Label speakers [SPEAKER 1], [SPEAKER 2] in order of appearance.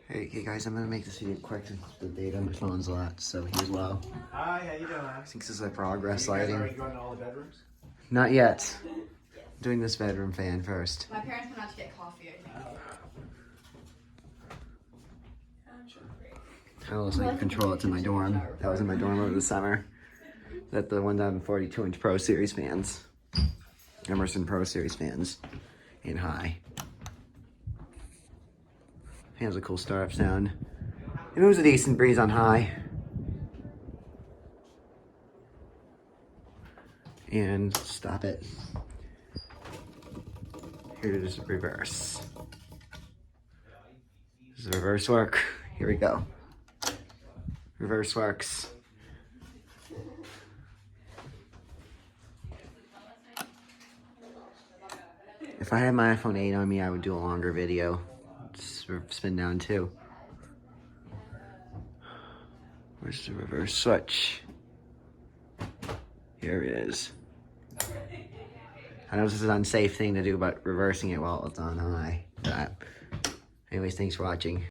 [SPEAKER 1] Hey guys, I'm gonna make this video quick since the data on my phone's a lot, so here's low.
[SPEAKER 2] Hi, how you doing?
[SPEAKER 1] I think this is like progress
[SPEAKER 2] You guys
[SPEAKER 1] lighting.
[SPEAKER 2] already going to all the bedrooms?
[SPEAKER 1] Not yet. Doing this bedroom fan first.
[SPEAKER 3] My parents went out to get coffee, I think.
[SPEAKER 1] Kind of looks like control it to my dorm. That was in my dorm over the summer. That the 1,042-inch Pro Series fans. Emerson Pro Series fans in high. Has a cool startup sound. It moves a decent breeze on high. And stop it. Here to just reverse. Does the reverse work? Here we go. Reverse works. If I had my iPhone 8 on me, I would do a longer video. Spin down too. Where's the reverse switch? Here it is. I know this is an unsafe thing to do, but reversing it while it's on high. Anyways, thanks for watching.